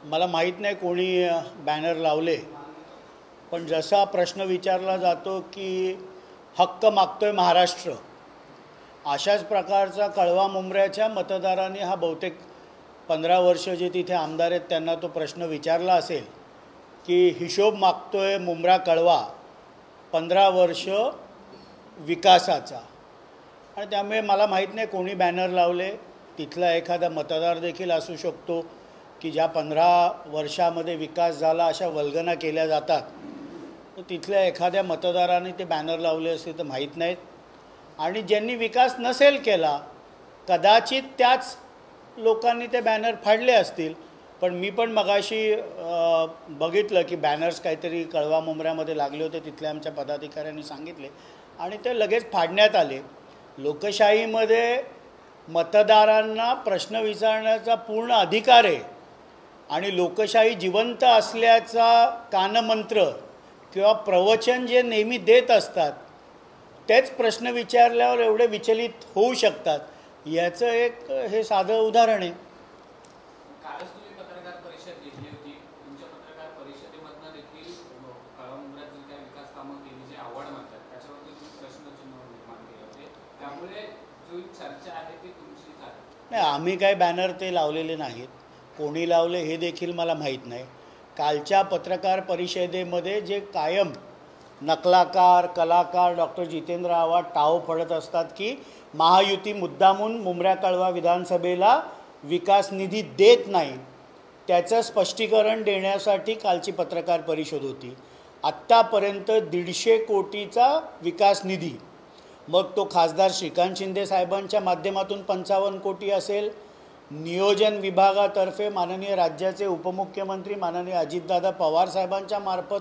मला माहीत नाही कोणी बॅनर लावले, पण जसा प्रश्न विचारला जातो की हक्क मागतोय महाराष्ट्र, अशाच प्रकारचा कळवा मुंब्र्याच्या मतदारांनी हा बहुतेक 15 वर्ष जे तिथे आमदार आहेत त्यांना तो प्रश्न विचारला असेल की हिशोब मागतोय मुंब्रा कळवा 15 वर्ष विकासाचा. आणि त्यामुळे मला माहीत नाही कोणी बॅनर लावले. तिथला एखादा मतदार देखील असू शकतो की ज्या 15 वर्षामध्ये विकास झाला अशा वल्गना केल्या जातात, तर तिथल्या एखाद्या मतदाराने ते बॅनर लावले असते तर माहीत नाहीत. आणि ज्यांनी विकास नसेल केला कदाचित त्याच लोकांनी ते बॅनर फाडले असतील. पण मी पण मगाशी बघितलं की बॅनर्स काहीतरी कळवा मुंब्र्यामध्ये लागले होते, तिथल्या आमच्या पदाधिकाऱ्यांनी सांगितले आणि ते लगेच फाडण्यात आले. लोकशाहीमध्ये मतदारांना प्रश्न विचारण्याचा पूर्ण अधिकार आहे आणि लोकशाही जिवंत असल्याचा कानमंत्र किंवा प्रवचन जे नेहमी देत असतात तेच प्रश्न विचारल्यावर एवढे विचलित होऊ शकतात, याचं एक हे साधं उदाहरण आहे. कालच तुम्ही पत्रकार परिषद घेतली होती. तुमच्या पत्रकार परिषदेमधनं देखील कळवा मुंब्र्यात जे काही विकास कामं केली, जे आवड मानतात त्याच्यावरती तुम्ही प्रश्नचिन्ह निर्माण केले होते. त्यामुळे जो चर्चा आहे ती तुमचीच आहे. नाही, आम्ही काय बॅनर ते लावलेले नाहीत. कोणी लावले हे देखील मला माहीत नाही. कालच्या पत्रकार परिषदेमध्ये जे कायम नकलाकार कलाकार डॉक्टर जितेंद्र आव्हाड टाव पडत असतात की महायुती मुद्दामून मुंब्रा कळवा विधानसभेला विकास निधी देत नाही, त्याचं स्पष्टीकरण देण्यासाठी कालची पत्रकार परिषद होती. आत्तापर्यंत 150 कोटीचा विकास निधी, मग तो खासदार श्रीकांत शिंदे साहेबांच्या माध्यमातून 55 कोटी असेल, नियोजन विभागातर्फे माननीय राज्याचे उपमुख्यमंत्री माननीय अजितदादा पवार साहेबांच्या मार्फत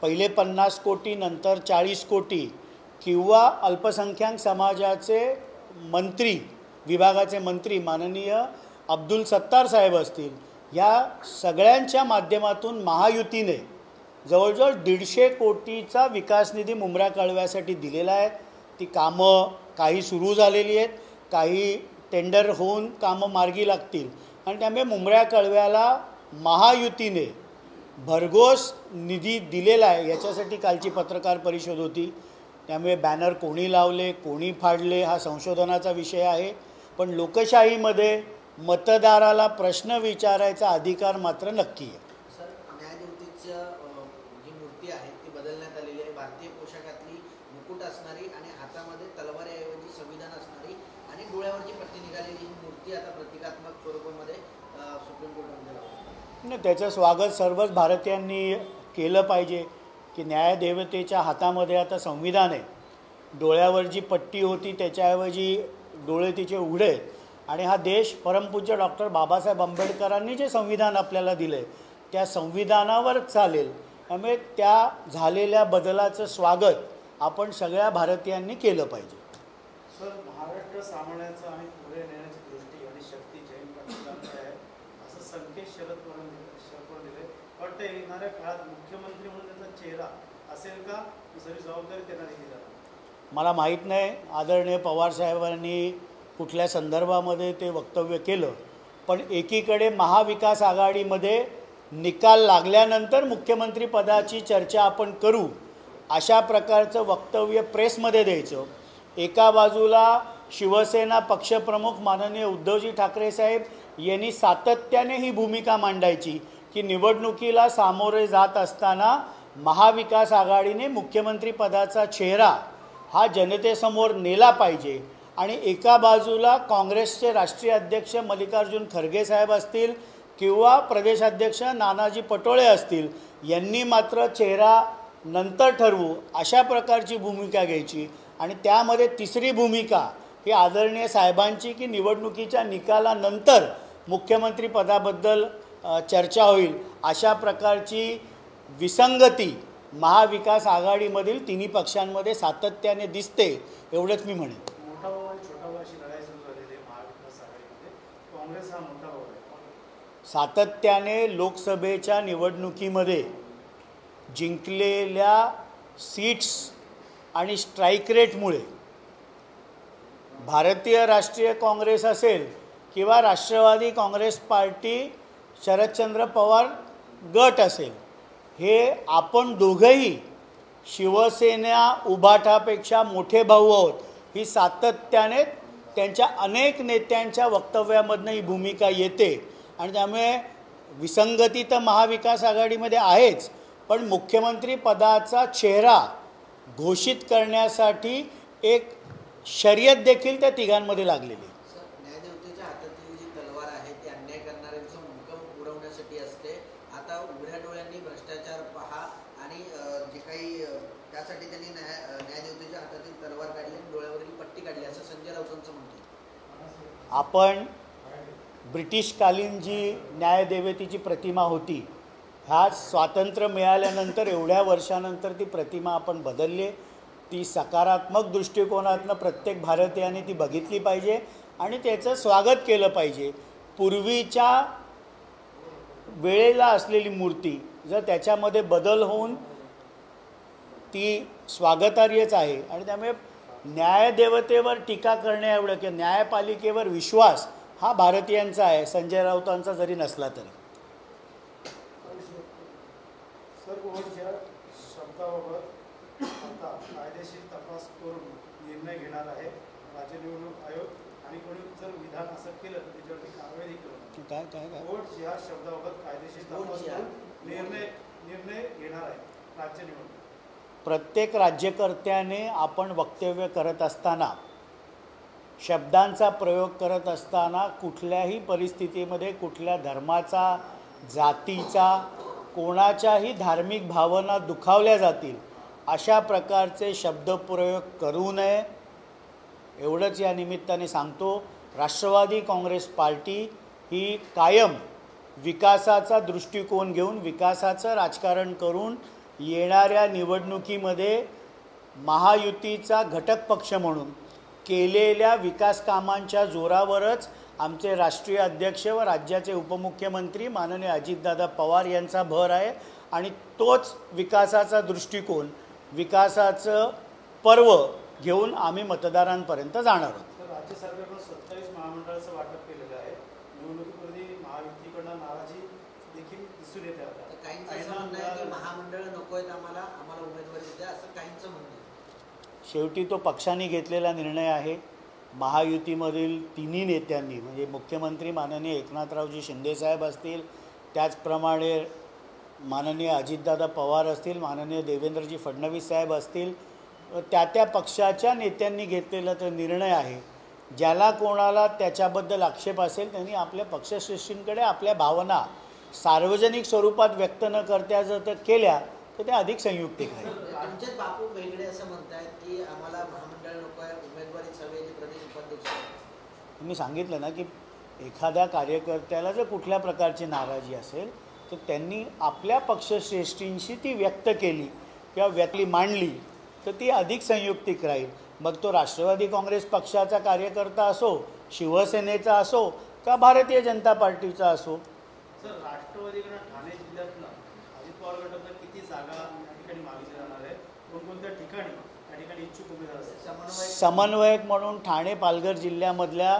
पहिले 50 कोटी, नंतर 40 कोटी, किंवा अल्पसंख्याक समाजाचे मंत्री विभागाचे मंत्री माननीय अब्दुल सत्तार साहेब असतील, या सगळ्यांच्या माध्यमातून महायुतीने जवळजवळ 150 कोटीचा विकास निधी मुंब्रा कळव्यासाठी दिलेला आहे. ती कामं काही सुरू झालेली आहेत, काही टेंडर होऊन कामं मार्गी लागतील आणि त्यामुळे मुंब्रा कळव्याला महायुतीने भरघोस निधी दिलेला आहे. याच्यासाठी कालची पत्रकार परिषद होती. त्यामुळे बॅनर कोणी लावले कोणी फाडले हा संशोधनाचा विषय आहे, पण लोकशाहीमध्ये मतदाराला प्रश्न विचारायचा अधिकार मात्र नक्की आहे. सर, न्यायदेवतेची जी मूर्ती आहे ती बदलण्यात आलेली आहे. भारतीय पोशाखातली मुकुट असणारी आणि हातामध्ये तलवारीऐवजी संविधान असणारी आणि डोळ्यावरची पट्टी निघालेली ही मूर्ती आता प्रतिकात्मक स्वरूपामध्ये सुप्रीम कोर्टामध्ये लावली. नाही, त्याचं स्वागत सर्वच भारतीयांनी केलं पाहिजे की न्यायदेवतेच्या हातामध्ये आता संविधान आहे. डोळ्यावर जी पट्टी होती त्याच्याऐवजी डोळे तिचे उघडे आणि हा देश परमपूज्य डॉक्टर बाबासाहेब आंबेडकरांनी जे संविधान आपल्याला दिलं आहे त्या संविधानावर चालेल. त्यामुळे त्या झालेल्या बदलाचं स्वागत आपण सगळ्या भारतीयांनी केलं पाहिजे. सर, महाराष्ट्र सामान्याचं आणि पुढे नेण्याची दृष्टी आणि शक्ती जैन पाटीलांची आहे असं संकेत शरद पवार दिले. वाटतं येणाऱ्या काळात मुख्यमंत्री म्हणून त्यांचा चेहरा असेल का, सगळी जबाबदारी त्यांना दिली जाणार? मला माहीत नाही आदरणीय पवारसाहेबांनी कुठल्या संदर्भामध्ये ते वक्तव्य केलं, पण एकीकडे महाविकास आघाडीमध्ये निकाल लागल्यानंतर मुख्यमंत्री पदाची चर्चा आपण करू अशा प्रकारचं वक्तव्य प्रेसमध्ये द्यायचं. एका बाजूला शिवसेना पक्षप्रमुख माननीय उद्धवजी ठाकरे साहेब यांनी सातत्याने ही भूमिका मांडायची की निवडणुकीला सामोरे जात असताना महाविकास आघाडीने मुख्यमंत्री पदाचा चेहरा हा जनतेसमोर नेला पाहिजे. आणि एका बाजूला काँग्रेसचे राष्ट्रीय अध्यक्ष मल्लिकार्जुन खरगे साहेब असतील किंवा प्रदेशाध्यक्ष नानाजी पटोळे असतील, यांनी मात्र चेहरा नंतर ठरवू अशा प्रकारची भूमिका घ्यायची. आणि त्यामध्ये तिसरी भूमिका ही आदरणीय साहेबांची की निवडणुकीच्या निकालानंतर मुख्यमंत्री पदाबद्दल चर्चा होईल अशा प्रकारची विसंगती महाविकास आघाडीमधील तिन्ही पक्षांमध्ये सातत्याने दिसते, एवढंच मी म्हणेन. मोठा भाऊ आणि छोटा भाऊ अशी लढाई सुरू झालेली आहे महाविकास आघाडीमध्ये. काँग्रेस हा मोठा भाऊ आहे. सातत्याने लोकसभेच्या निवडणुकीमध्ये जिंकलेल्या सीट्स आणि स्ट्राईक रेटमुळे भारतीय राष्ट्रीय काँग्रेस असेल किंवा राष्ट्रवादी काँग्रेस पार्टी शरदचंद्र पवार गट असेल, हे आपण दोघंही शिवसेना उभाटापेक्षा मोठे भाऊ आहोत, ही सातत्याने त्यांच्या अनेक नेत्यांच्या वक्तव्यामधनं ही भूमिका येते. आणि त्यामुळे विसंगती तर महाविकास आघाडीमध्ये आहेच, पण मुख्यमंत्री पदाचा चेहरा घोषित करण्यासाठी एक शर्यत देखील त्या तिघांमध्ये लागलेली. सर, न्यायदेवतेच्या हातातील जी तलवार आहे ती अन्याय करणाऱ्यांचं मुंडकं उडवण्यासाठी असते. आता उघड्या डोळ्यांनी भ्रष्टाचार पहा आणि जे काही त्यासाठी त्यांनी न्यायदेवतेच्या हातातील तलवार काढली आणि डोळ्यावरील पट्टी काढली असं संजय राऊतांचं म्हणतो. आपण ब्रिटिशकालीन जी न्यायदेवतेची प्रतिमा होती, ह्या स्वातंत्र्य मिळाल्यानंतर एवढ्या वर्षानंतर ती प्रतिमा आपण बदलली. ती सकारात्मक दृष्टिकोनातनं प्रत्येक भारतीयाने ती बघितली पाहिजे आणि त्याचं स्वागत केलं पाहिजे. पूर्वीच्या वेळेला असलेली मूर्ती जर त्याच्यामध्ये बदल होऊन ती स्वागतार्हच आहे. आणि त्यामुळे न्यायदेवतेवर टीका करण्याएवढं की न्यायपालिकेवर विश्वास हा भारतीयांचा आहे, संजय राऊतांचा जरी नसला तरी. सर, ओवरच्या शब्दाबाबत आता कायदेशीर तपास करून निर्णय घेणार आहे राज्य निवडणूक आयोग आणि कोणी जर विधान असं केलं तर त्याच्यावरती कारवाई देखील काय काय काय ओव्हर या शब्दाबाबत कायदेशीर तपास करून निर्णय घेणार आहे राज्य निवडणूक. प्रत्येक राज्यकर्त्याने आपण वक्तव्य करत असताना, शब्दांचा प्रयोग करत असताना कुठल्याही परिस्थितीमध्ये कुठल्या धर्माचा, जातीचा, कोणाच्याही धार्मिक भावना दुखावल्या जातील अशा प्रकारचे शब्दप्रयोग करू नये, एवढंच या निमित्ताने सांगतो. राष्ट्रवादी काँग्रेस पार्टी ही कायम विकासाचा दृष्टिकोन घेऊन, विकासाचं राजकारण करून येणाऱ्या निवडणुकीमध्ये महायुतीचा घटक पक्ष म्हणून केलेल्या विकास कामांच्या जोरावरच आमचे राष्ट्रीय अध्यक्ष व राज्याचे उपमुख्यमंत्री माननीय अजितदादा पवार यांचा भर आहे. आणि तोच विकासाचा दृष्टिकोन, विकासाचं पर्व घेऊन आम्ही मतदारांपर्यंत जाणार आहोत. राज्य सरकारनं 27 महामंडळाचं वाटप केलेलं आहे. निवडणुकीपूर्वी महायुतीकडनं नाराजी देखील दिसून येते. आता काहींचं म्हणणं आहे की महामंडळ नको आहेत, आम्हाला उमेदवारी द्या, असं काहींचं म्हणणं आहे. शेवटी तो पक्षाने घेतलेला निर्णय आहे. महायुतीमधील तिन्ही नेत्यांनी, म्हणजे मुख्यमंत्री माननीय एकनाथरावजी शिंदेसाहेब असतील, त्याचप्रमाणे माननीय अजितदादा पवार असतील, माननीय देवेंद्रजी फडणवीस साहेब असतील, त्या पक्षाच्या नेत्यांनी घेतलेला तो निर्णय आहे. ज्याला कोणाला त्याच्याबद्दल आक्षेप असेल त्यांनी आपल्या पक्षश्रेष्ठींकडे आपल्या भावना सार्वजनिक स्वरूपात व्यक्त न करत्या जर तर केल्या तर ते अधिक संयुक्तिक आहे. तुमचेच बापू वेगळे असं म्हणतायत की आम्हाला महामंडळ नको आहे, उमेदवारीच हवी आहे, प्रदेश उपाध्यक्ष. मी सांगितलं ना की एखाद्या कार्यकर्त्याला जर कुठल्या प्रकारची नाराजी असेल तर त्यांनी आपल्या पक्षश्रेष्ठींशी ती व्यक्त केली किंवा व्यक्ती मांडली तर ती अधिक संयुक्तिक राहील. मग तो राष्ट्रवादी काँग्रेस पक्षाचा कार्यकर्ता असो, शिवसेनेचा असो का भारतीय जनता पार्टीचा असो. सर, राष्ट्रवादीकडे ठाणे जिल्ह्यातलं अजित पवार गटातल्या किती जागा या ठिकाणी मागितल्या जाणार आहे, कोणकोणत्या ठिकाणी त्या ठिकाणी इच्छुक उमेदवार असतील. समन्वयक म्हणून ठाणे पालघर जिल्ह्यामधल्या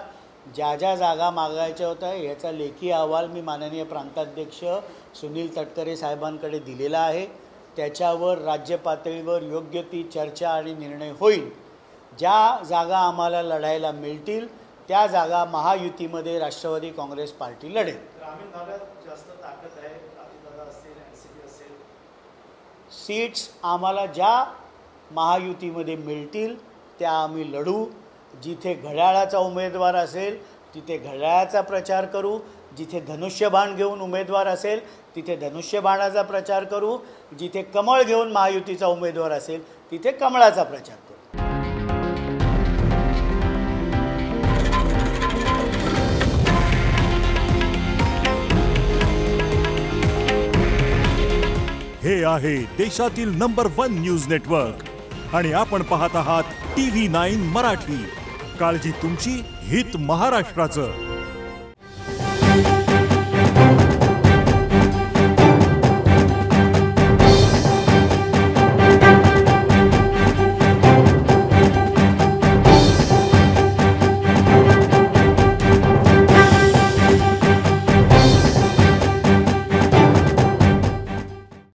ज्या ज्या जागा मागायच्या होत्या याचा लेखी अहवाल मी माननीय प्रांताध्यक्ष सुनील तटकरे साहेबांकडे दिलेला आहे. त्याच्यावर राज्य पातळीवर योग्य ती चर्चा आणि निर्णय होईल. ज्या जागा आम्हाला लढायला मिळतील त्या जागा महायुतीमध्ये राष्ट्रवादी काँग्रेस पार्टी लढेल. ग्रामीण भागात जास्त ताकद आहे, अजितदादा असतील, NCP असेल. सीट्स आम्हाला ज्या महायुतीमध्ये मिळतील त्या आम्ही लढू. जिथे घड्याळाचा उमेदवार असेल तिथे घड्याळाचा प्रचार करू, जिथे धनुष्यबाण घेऊन उमेदवार असेल तिथे धनुष्यबाणाचा प्रचार करू, जिथे कमळ घेऊन महायुतीचा उमेदवार असेल तिथे कमळाचा प्रचार करू. हे आहे देशातील नंबर 1 न्यूज नेटवर्क आणि आपण पाहत आहात TV9 मराठी. काळजी तुमची, हित महाराष्ट्राचं.